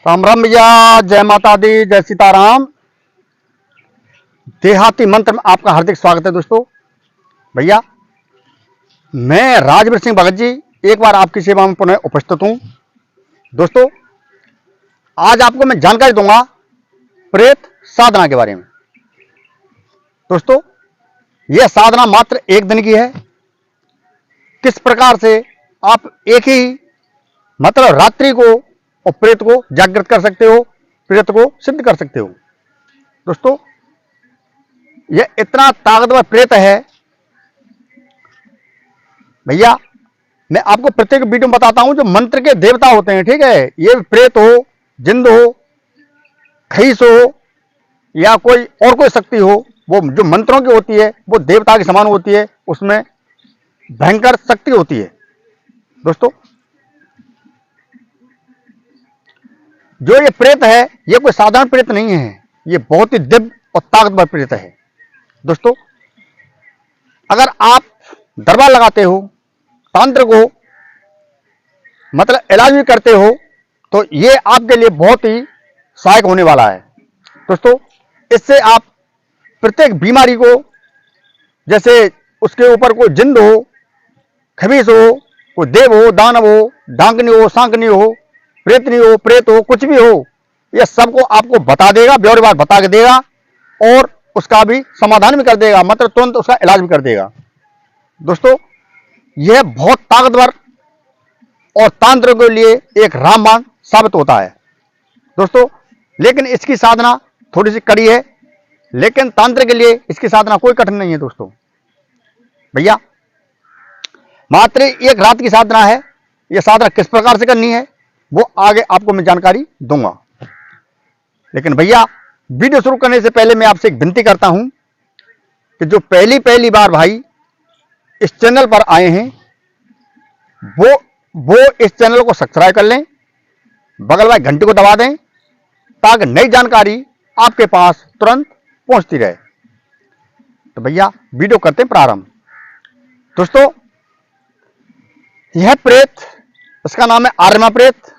राम राम भैया, जय माता दी, जय सीताराम। देहाती मंत्र में आपका हार्दिक स्वागत है दोस्तों। भैया, मैं राजवीर सिंह भगत जी एक बार आपकी सेवा में पुनः उपस्थित हूं। दोस्तों, आज आपको मैं जानकारी दूंगा प्रेत साधना के बारे में। दोस्तों, यह साधना मात्र एक दिन की है। किस प्रकार से आप एक ही मतलब रात्रि को और प्रेत को जागृत कर सकते हो, प्रेत को सिद्ध कर सकते हो। दोस्तों, यह इतना ताकतवर प्रेत है भैया, मैं आपको प्रत्येक वीडियो में बताता हूं। जो मंत्र के देवता होते हैं, ठीक है, ये प्रेत हो, जिंद हो, खईस हो या कोई शक्ति हो, वो जो मंत्रों की होती है वो देवता के समान होती है, उसमें भयंकर शक्ति होती है। दोस्तों, जो ये प्रेत है ये कोई साधारण प्रेत नहीं है, ये बहुत ही दिव्य और ताकतवर प्रेत है। दोस्तों, अगर आप दरबार लगाते हो, तांत्रिक हो, मतलब इलाज भी करते हो, तो ये आपके लिए बहुत ही सहायक होने वाला है। दोस्तों, इससे आप प्रत्येक बीमारी को, जैसे उसके ऊपर कोई जिंद हो, खबीस हो, कोई देव हो, दानव हो, डांकनी हो, सांकनी हो, प्रेतनी हो, प्रेत हो, कुछ भी हो, यह सबको आपको बता देगा, ब्यौरेवार बता के देगा और उसका भी समाधान भी कर देगा, मतलब तुरंत उसका इलाज भी कर देगा। दोस्तों, यह बहुत ताकतवर और तांत्रिक के लिए एक रामबाण साबित होता है। दोस्तों, लेकिन इसकी साधना थोड़ी सी कड़ी है, लेकिन तांत्रिक के लिए इसकी साधना कोई कठिन नहीं है। दोस्तों भैया, मात्र एक रात की साधना है। यह साधना किस प्रकार से करनी है वो आगे आपको मैं जानकारी दूंगा। लेकिन भैया, वीडियो शुरू करने से पहले मैं आपसे एक विनती करता हूं कि जो पहली बार भाई इस चैनल पर आए हैं वो इस चैनल को सब्सक्राइब कर लें, बगल वाले घंटे को दबा दें, ताकि नई जानकारी आपके पास तुरंत पहुंचती रहे। तो भैया, वीडियो करते हैं प्रारंभ। दोस्तों, यह प्रेत, इसका नाम है आर्यमा प्रेत।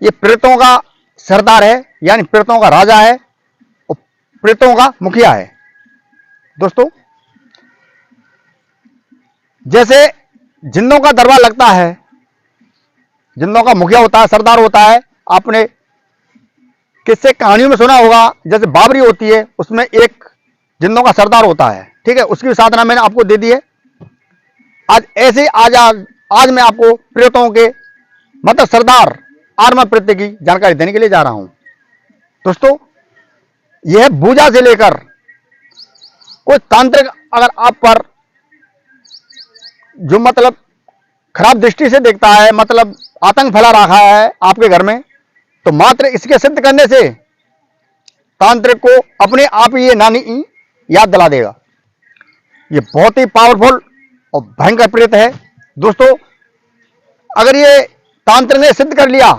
ये प्रेतों का सरदार है, यानी प्रेतों का राजा है और प्रेतों का मुखिया है। दोस्तों, जैसे जिन्नों का दरबार लगता है, जिन्नों का मुखिया होता है, सरदार होता है। आपने किससे कहानियों में सुना होगा, जैसे बाबरी होती है, उसमें एक जिन्नों का सरदार होता है, ठीक है, उसकी साधना मैंने आपको दे दी है। आज ऐसे आज मैं आपको प्रेतों के मतलब सरदार आर्यमा प्रेत की जानकारी देने के लिए जा रहा हूं। दोस्तों, यह पूजा से लेकर कोई तांत्रिक अगर आप पर जो मतलब खराब दृष्टि से देखता है, मतलब आतंक फैला रखा है आपके घर में, तो मात्र इसके सिद्ध करने से तांत्रिक को अपने आप ही ये नानी याद दिला देगा। ये बहुत ही पावरफुल और भयंकर प्रेत है। दोस्तों, अगर ये तांत्रिक ने सिद्ध कर लिया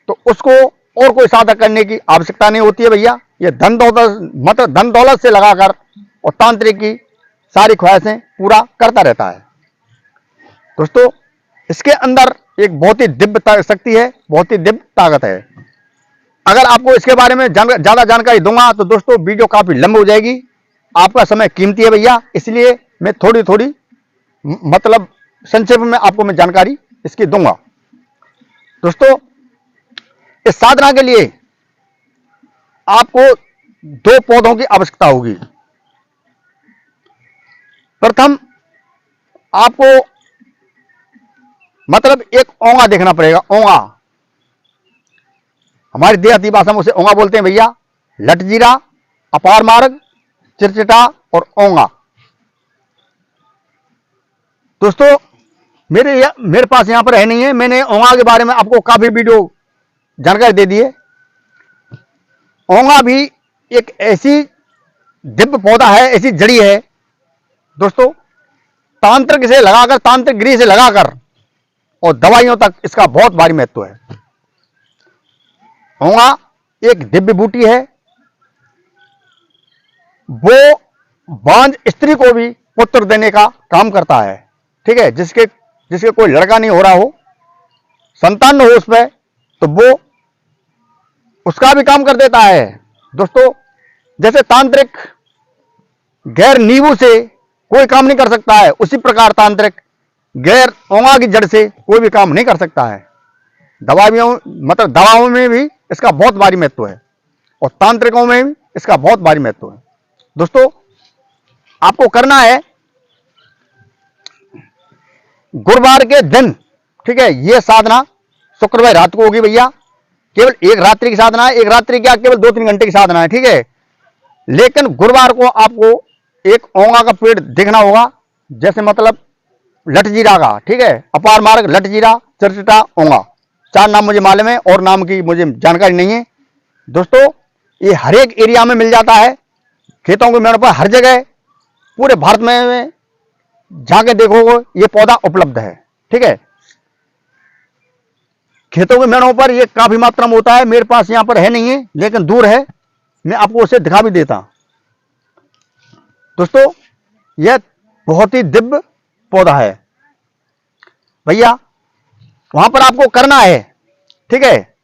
तो उसको और कोई साधना करने की आवश्यकता नहीं होती है भैया। ये धन दौलत से लगाकर और तांत्रिक की सारी ख्वाहिशें पूरा करता रहता है। दोस्तों, इसके अंदर एक बहुत ही दिव्य शक्ति है, बहुत ही दिव्य ताकत है। अगर आपको इसके बारे में ज्यादा जानकारी दूंगा तो दोस्तों वीडियो काफी लंबी हो जाएगी। आपका समय कीमती है भैया, इसलिए मैं थोड़ी मतलब संक्षेप में आपको मैं जानकारी इसकी दूंगा। दोस्तों, इस साधना के लिए आपको 2 पौधों की आवश्यकता होगी। प्रथम, आपको मतलब एक औंगा देखना पड़ेगा। औंगा, हमारी देहाती भाषा में उसे औंगा बोलते हैं भैया। लटजीरा, अपार मार्ग, चिरचिटा और औंगा। दोस्तों, मेरे पास यहां पर है नहीं है, मैंने औंगा के बारे में आपको काफी वीडियो जानकारी दे दी है। औंगा भी एक ऐसी दिव्य पौधा है, ऐसी जड़ी है दोस्तों, तांत्रिक से लगाकर, तांत्रिक गृह से लगाकर और दवाइयों तक इसका बहुत भारी महत्व है। औंगा एक दिव्य बूटी है। वो बांझ स्त्री को भी पुत्र देने का काम करता है, ठीक है, जिसके कोई लड़का नहीं हो रहा हो, संतान न हो उस पर, तो वो उसका भी काम कर देता है। दोस्तों, जैसे तांत्रिक गैर नींबू से कोई काम नहीं कर सकता है, उसी प्रकार तांत्रिक गैर ओंगा की जड़ से कोई भी काम नहीं कर सकता है। दवाओं में भी इसका बहुत भारी महत्व है और तांत्रिकों में भी इसका बहुत भारी महत्व है। दोस्तों, आपको करना है गुरुवार के दिन, ठीक है, ये साधना शुक्रवार रात को होगी भैया। केवल एक रात्रि की साधना है, एक रात्रि क्या केवल 2-3 घंटे की साधना है, ठीक है। लेकिन गुरुवार को आपको एक ओंगा का पेड़ देखना होगा, जैसे मतलब लटजीरा का, ठीक है, अपार मार्ग, लटजीरा, चरचिटा, ओंगा, 4 नाम मुझे मालूम है और नाम की मुझे जानकारी नहीं है। दोस्तों, ये हर एक एरिया में मिल जाता है, खेतों के मेड़ों पर हर जगह पूरे भारत में जाके देखोगे ये पौधा उपलब्ध है, ठीक है। खेतों के मेड़ों पर ये काफी मात्रा में होता है, मेरे पास यहां पर है नहीं है, लेकिन दूर है, मैं आपको उसे दिखा भी देता। दोस्तों, यह बहुत ही दिव्य पौधा है भैया। वहां पर आपको करना है, ठीक है,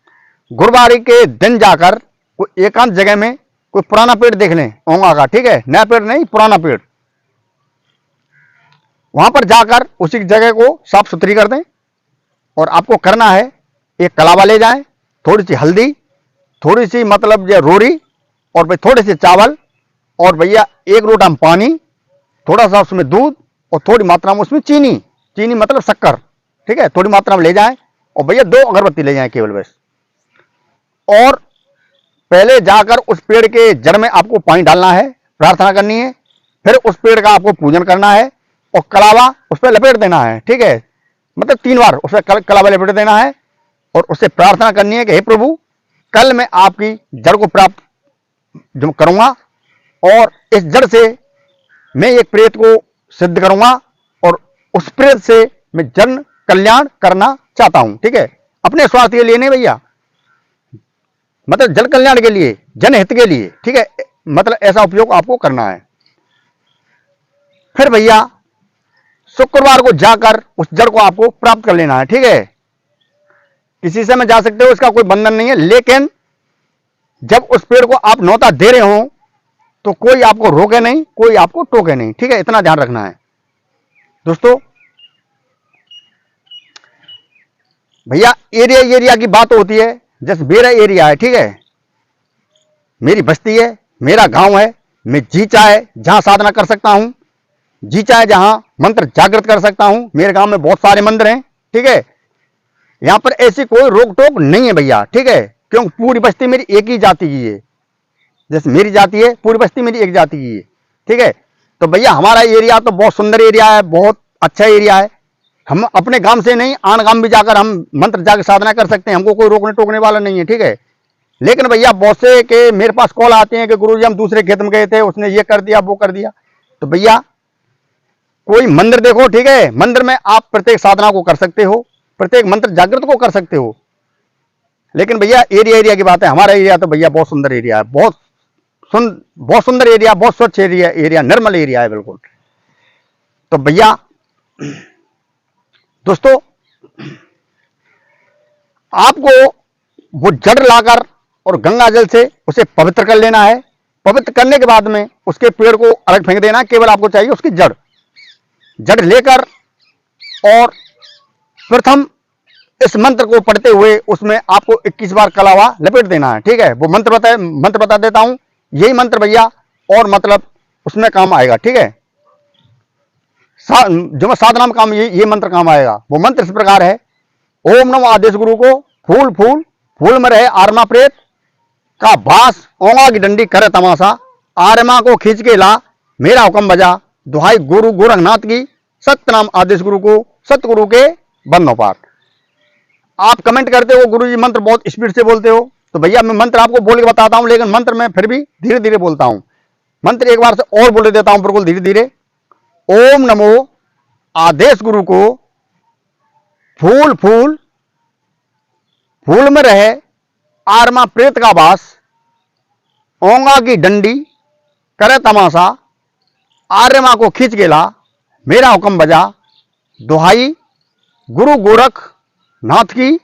गुरुवार के दिन जाकर कोई एकांत जगह में कोई पुराना पेड़ देख लें ओंगा का, ठीक है, नया पेड़ नहीं, पुराना पेड़, वहां पर जाकर उसी जगह को साफ सुथरी कर दें और आपको करना है एक कलावा ले जाएं, थोड़ी सी हल्दी, थोड़ी सी मतलब ये रोरी और भाई थोड़े से चावल और भैया 1 लोटा में पानी, थोड़ा सा उसमें दूध और थोड़ी मात्रा में उसमें चीनी, चीनी मतलब शक्कर, ठीक है, थोड़ी मात्रा में ले जाएं और भैया 2 अगरबत्ती ले जाएं केवल बस। और पहले जाकर उस पेड़ के जड़ में आपको पानी डालना है, प्रार्थना करनी है, फिर उस पेड़ का आपको पूजन करना है और कलावा उस पर लपेट देना है, ठीक है, मतलब 3 बार उस पर कलावा लपेट देना है और उससे प्रार्थना करनी है कि हे प्रभु, कल मैं आपकी जड़ को प्राप्त जो करूंगा और इस जड़ से मैं एक प्रेत को सिद्ध करूंगा और उस प्रेत से मैं जन कल्याण करना चाहता हूं, ठीक है, अपने स्वार्थ के लिए नहीं भैया, मतलब जन कल्याण के लिए, जनहित के लिए, ठीक है, मतलब ऐसा उपयोग आपको करना है। फिर भैया शुक्रवार को जाकर उस जड़ को आपको प्राप्त कर लेना है, ठीक है। किसी से में जा सकते हो, इसका कोई बंधन नहीं है, लेकिन जब उस पेड़ को आप न्योता दे रहे हो तो कोई आपको रोके नहीं, कोई आपको टोके नहीं, ठीक है, इतना ध्यान रखना है। दोस्तों, भैया एरिया की बात होती है, जैसे मेरा एरिया है, ठीक है, मेरी बस्ती है, मेरा गांव है, मैं जी चाहे जहां साधना कर सकता हूं, जी चाहे जहां मंत्र जागृत कर सकता हूं। मेरे गांव में बहुत सारे मंदिर हैं, ठीक है, यहां पर ऐसी कोई रोक टोक नहीं है भैया, ठीक है, क्योंकि पूरी बस्ती मेरी एक ही जाति की है, जैसे मेरी जाति है, पूरी बस्ती मेरी एक जाति की है, ठीक है। तो भैया हमारा एरिया तो बहुत सुंदर एरिया है, बहुत अच्छा एरिया है, हम अपने गांव से नहीं आन गांव भी जाकर हम मंत्र जाकर साधना कर सकते हैं, हमको कोई रोकने टोकने वाला नहीं है, ठीक है। लेकिन भैया बहुत से के मेरे पास कॉल आते हैं कि गुरुजी हम दूसरे खेत में गए थे, उसने ये कर दिया वो कर दिया। तो भैया कोई मंदिर देखो, ठीक है, मंदिर में आप प्रत्येक साधना को कर सकते हो, प्रत्येक मंत्र जागृत को कर सकते हो। लेकिन भैया एरिया की बात है, हमारा एरिया तो भैया बहुत सुंदर एरिया है, बहुत सुंदर एरिया, बहुत स्वच्छ एरिया, निर्मल एरिया है बिल्कुल। तो भैया दोस्तों, आपको वो जड़ लाकर और गंगा जल से उसे पवित्र कर लेना है। पवित्र करने के बाद में उसके पेड़ को अलग फेंक देना, केवल आपको चाहिए उसकी जड़ लेकर और प्रथम इस मंत्र को पढ़ते हुए उसमें आपको 21 बार कलावा लपेट देना है, ठीक है। वो मंत्र बता देता हूं, यही मंत्र भैया और मतलब उसमें काम आएगा, ठीक है, जो मैं साधना में काम ये मंत्र काम आएगा। वो मंत्र इस प्रकार है, ओम नमो आदेश गुरु को फूल में रहे आरमा प्रेत का बास, ओंगा की डंडी करे तमाशा, आरमा को खींच के ला, मेरा हुक्म बजा, दुहाई गुरु गोरखनाथ की, सत्यनाम आदेश गुरु को, सतगुरु के बंदों पार। आप कमेंट करते हो गुरु जी मंत्र बहुत स्पीड से बोलते हो, तो भैया मैं मंत्र आपको बोल के बताता हूं, लेकिन मंत्र मैं फिर भी धीरे धीरे बोलता हूं। मंत्र एक बार से और बोल देता हूं बिल्कुल धीरे धीरे। ओम नमो आदेश गुरु को फूल में रहे आरमा प्रेत का बास, ओंगा की डंडी करे तमाशा, आर्यमा को खींच के ला, मेरा हुक्म बजा, दुहाई गुरु गोरख नाथ की,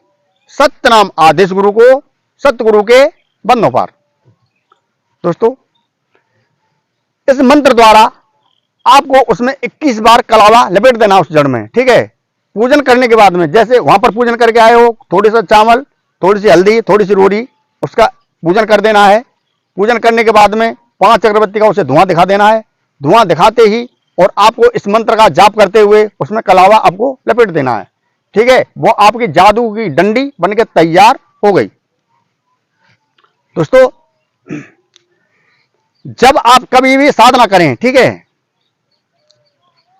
सत्य नाम आदेश गुरु को, सत्य गुरु के बंधनों पार। दोस्तों, इस मंत्र द्वारा आपको उसमें 21 बार कलावा लपेट देना उस जड़ में, ठीक है। पूजन करने के बाद में, जैसे वहां पर पूजन करके आए हो, थोड़ी सा चावल, थोड़ी सी हल्दी, थोड़ी सी रोड़ी, उसका पूजन कर देना है। पूजन करने के बाद में 5 अगरबत्ती का उसे धुआं दिखा देना है। धुआं दिखाते ही और आपको इस मंत्र का जाप करते हुए उसमें कलावा आपको लपेट देना है, ठीक है। वो आपकी जादू की डंडी बनकर तैयार हो गई। दोस्तों, जब आप कभी भी साधना करें, ठीक है,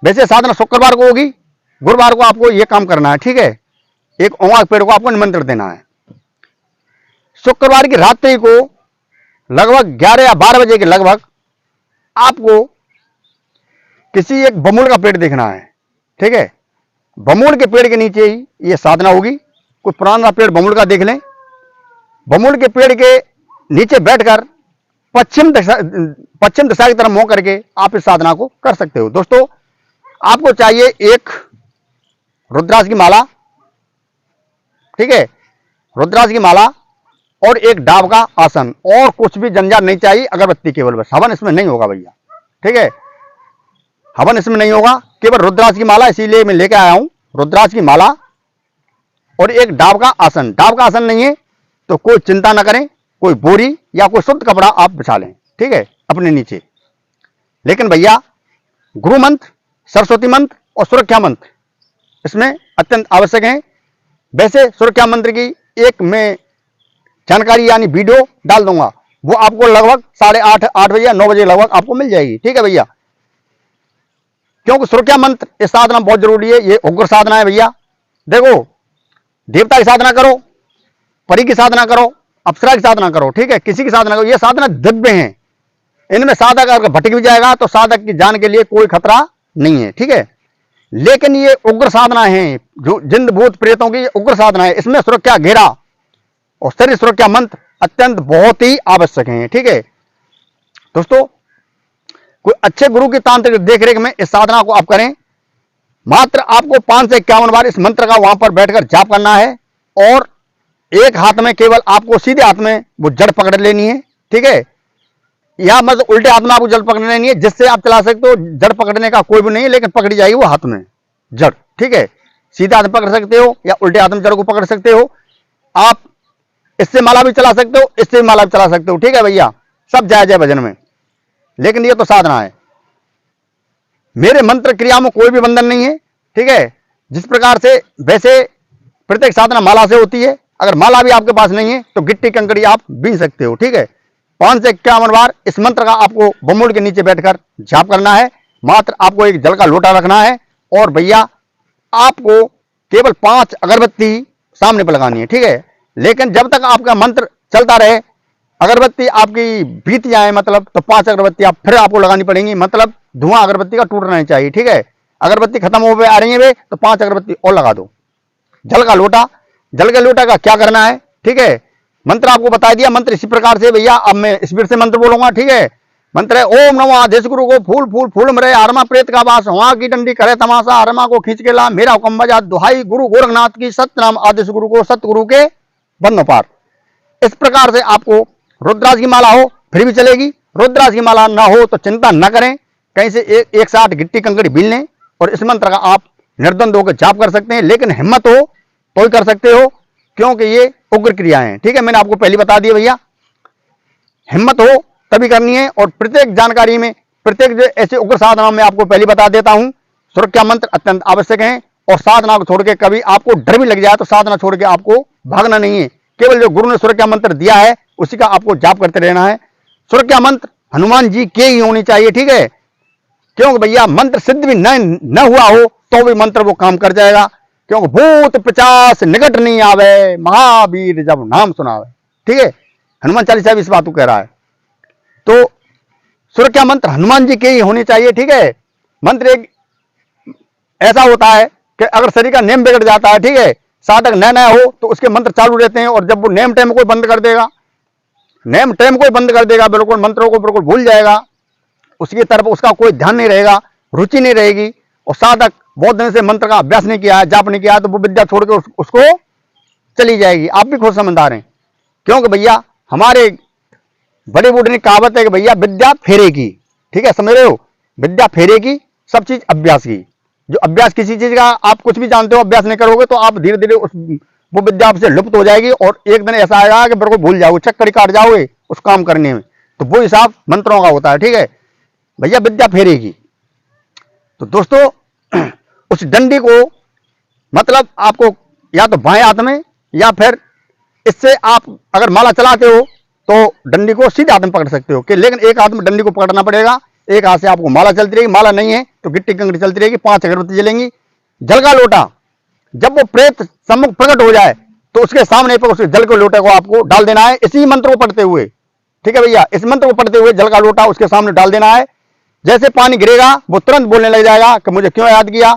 वैसे साधना शुक्रवार को होगी, गुरुवार को आपको यह काम करना है, ठीक है। एक ओंकार पेड़ को आपको निमंत्रण देना है। शुक्रवार की रात्रि को लगभग 11 या 12 बजे के लगभग आपको किसी एक बमुल का पेड़ देखना है, ठीक है। बमुल के पेड़ के नीचे ही यह साधना होगी। कोई पुराना पेड़ बमुल का देख लें। बमुल के पेड़ के नीचे बैठकर पश्चिम दिशा की तरफ मुंह करके आप इस साधना को कर सकते हो। दोस्तों, आपको चाहिए एक रुद्राक्ष की माला, ठीक है, रुद्राक्ष की माला और एक डाब का आसन, और कुछ भी जंजाल नहीं चाहिए, अगरबत्ती केवल बस। हवन इसमें नहीं होगा भैया, ठीक है, हवन इसमें नहीं होगा, केवल रुद्राक्ष की माला, इसीलिए मैं लेके आया हूं रुद्राक्ष की माला और एक डाब का आसन। डाब का आसन नहीं है तो कोई चिंता ना करें, कोई बोरी या कोई शुद्ध कपड़ा आप बिछा लें, ठीक है, अपने नीचे। लेकिन भैया, गुरु मंत्र, सरस्वती मंत्र और सुरक्षा मंत्र इसमें अत्यंत आवश्यक है। वैसे सुरक्षा मंत्र की एक मैं जानकारी यानी वीडियो डाल दूंगा, वो आपको लगभग 8:30 बजे या 9 बजे लगभग आपको मिल जाएगी, ठीक है भैया। क्योंकि सुरक्षा मंत्र इस साधना बहुत जरूरी है। ये उग्र साधना है भैया। देखो, देवता की साधना करो, परी की साधना करो, अप्सरा की साधना करो, ठीक है, किसी की साधना करो, ये साधना दिव्य है। इनमें साधक अगर भटक भी जाएगा तो साधक की जान के लिए कोई खतरा नहीं है, ठीक है। लेकिन ये उग्र साधना है, जो जिंद भूत प्रेतों की उग्र साधना है। इसमें सुरक्षा घेरा और शरीर सुरक्षा मंत्र अत्यंत बहुत ही आवश्यक है, ठीक है। दोस्तों, कोई अच्छे गुरु की तांत्रिक देखरेख में इस साधना को आप करें। मात्र आपको 5 से 51 बार इस मंत्र का वहां पर बैठकर जाप करना है और एक हाथ में केवल आपको, सीधे हाथ में वो जड़ पकड़ लेनी है, ठीक है। या मतलब उल्टे हाथ में आपको जड़ पकड़ लेनी है, जिससे आप चला सकते हो। जड़ पकड़ने का कोई भी नहीं है, लेकिन पकड़ी जाएगी वो हाथ में जड़, ठीक है। सीधे हाथ में पकड़ सकते हो या उल्टे हाथ में जड़ को पकड़ सकते हो। आप इससे माला भी चला सकते हो, इससे माला भी चला सकते हो, ठीक है भैया। सब जायज है भजन में, लेकिन ये तो साधना है। मेरे मंत्र क्रिया में कोई भी बंधन नहीं है, ठीक है। जिस प्रकार से वैसे प्रत्येक साधना माला से होती है। अगर माला भी आपके पास नहीं है तो गिट्टी कंकड़ी आप बीन सकते हो, ठीक है। 5 से 51 बार इस मंत्र का आपको बमुल के नीचे बैठकर जाप करना है। मात्र आपको एक जल का लोटा रखना है और भैया आपको केवल 5 अगरबत्ती सामने पर लगानी है, ठीक है। लेकिन जब तक आपका मंत्र चलता रहे, अगरबत्ती आपकी बीत जाए मतलब, तो 5 अगरबत्ती आप फिर आपको लगानी पड़ेंगी। मतलब धुआं अगरबत्ती का टूटना नहीं चाहिए, ठीक है। अगरबत्ती खत्म हो आ रही है तो 5 अगरबत्ती और लगा दो। जल का लोटा, जल के लोटा का क्या करना है, ठीक है। मंत्र आपको बता दिया। मंत्र इसी प्रकार से भैया, अब मैं स्पीड से मंत्र बोलूंगा, ठीक है। मंत्र है, ओम नमो आदेश गुरु को फूल फूल फूल मरे, आरमा प्रेत का वास, वहां की डंडी करे तमाशा, आरमा को खींच के ला, मेरा हुक्म बजा, दुहाई गुरु गोरखनाथ की, सत्य नाम आदेश गुरु को, सत्य गुरु के बंधनों पार। इस प्रकार से आपको रुद्राक्ष की माला हो फिर भी चलेगी, रुद्राक्ष की माला ना हो तो चिंता न करें, कहीं से एक साथ गिट्टी कंकड़ी बीन लें और इस मंत्र का आप निर्द्वंद होकर जाप कर सकते हैं। लेकिन हिम्मत हो तो ही कर सकते हो, क्योंकि ये उग्र क्रिया है, ठीक है। मैंने आपको पहले बता दिया भैया, हिम्मत हो तभी करनी है। और प्रत्येक जानकारी में, प्रत्येक ऐसे उग्र साधना में आपको पहले बता देता हूं, सुरक्षा मंत्र अत्यंत आवश्यक है। और साधना को छोड़ के कभी आपको डर भी लग जाए तो साधना छोड़ के आपको भागना नहीं है। केवल जो गुरु ने सुरक्षा मंत्र दिया है उसी का आपको जाप करते रहना है। सुरक्षा मंत्र हनुमान जी के ही होनी चाहिए, ठीक है। क्योंकि भैया मंत्र सिद्ध भी न हुआ हो तो भी मंत्र वो काम कर जाएगा। क्योंकि भूत 50 निकट नहीं आवे, महावीर जब नाम सुनावे, ठीक है। हनुमान चालीसा भी इस बात को कह रहा है। तो सुरक्षा मंत्र हनुमान जी के ही होने चाहिए, ठीक है। मंत्र एक ऐसा होता है कि अगर शरीर का नेम बिगड़ जाता है, ठीक है, साधक नया हो तो उसके मंत्र चालू रहते हैं, और जब वो नेम टाइम कोई बंद कर देगा, नेम टाइम कोई बंद कर देगा, बिल्कुल मंत्रों को बिल्कुल भूल जाएगा, उसकी तरफ उसका कोई ध्यान नहीं रहेगा, रुचि नहीं रहेगी, और साधक बहुत दिन से मंत्र का अभ्यास नहीं किया है, जाप नहीं किया है, तो वो विद्या छोड़ के उसको चली जाएगी। आप भी खुद समझदार हैं, क्योंकि भैया हमारे बड़े बूढ़े ने कहावत है कि भैया विद्या फेरे की, ठीक है, समझ रहे हो, विद्या फेरे की, सब चीज अभ्यास की। जो अभ्यास किसी चीज का आप कुछ भी जानते हो, अभ्यास नहीं करोगे तो आप धीरे धीरे उस वो विद्या आपसे लुप्त हो जाएगी और एक दिन ऐसा आएगा कि बिल्कुल भूल जाओगे, चक्कर काट जाओगे उस काम करने में। तो वो हिसाब मंत्रों का होता है, ठीक है भैया, विद्या फेरेगी। तो दोस्तों उस डंडी को मतलब आपको या तो बाएं हाथ में या फिर इससे आप अगर माला चलाते हो तो डंडी को सीधे हाथ में पकड़ सकते हो, कि लेकिन एक हाथ में डंडी को पकड़ना पड़ेगा, एक हाथ से आपको माला चलती रहेगी, माला नहीं है तो गिट्टी कंकड़ी चलती रहेगी, 5 अगरबत्ती जलेंगी। जल का लोटा, जब वो प्रेत सम्मुख प्रकट हो जाए तो उसके सामने पर उस जल के लोटे को आपको डाल देना है, इसी मंत्र को पढ़ते हुए, ठीक है भैया, इस मंत्र को पढ़ते हुए जल का लोटा उसके सामने डाल देना है। जैसे पानी गिरेगा वो तुरंत बोलने लग जाएगा कि मुझे क्यों याद किया।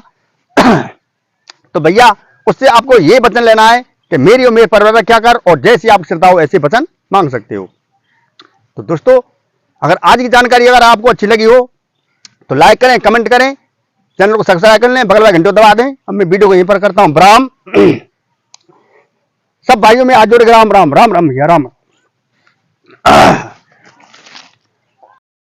तो भैया उससे आपको ये वचन लेना है कि मेरी और मेरे परिवार में क्या कर, और जैसी आप श्रद्धा हो ऐसे वचन मांग सकते हो। तो दोस्तों अगर आज की जानकारी अगर आपको अच्छी लगी हो तो लाइक करें, कमेंट करें, चैनल को सब्सक्राइब कर लें, बगल में घंटे दबा दें। अब मैं वीडियो को यहीं पर करता हूं। राम सब भाइयों में आज जोड़े राम राम राम राम भैया राम।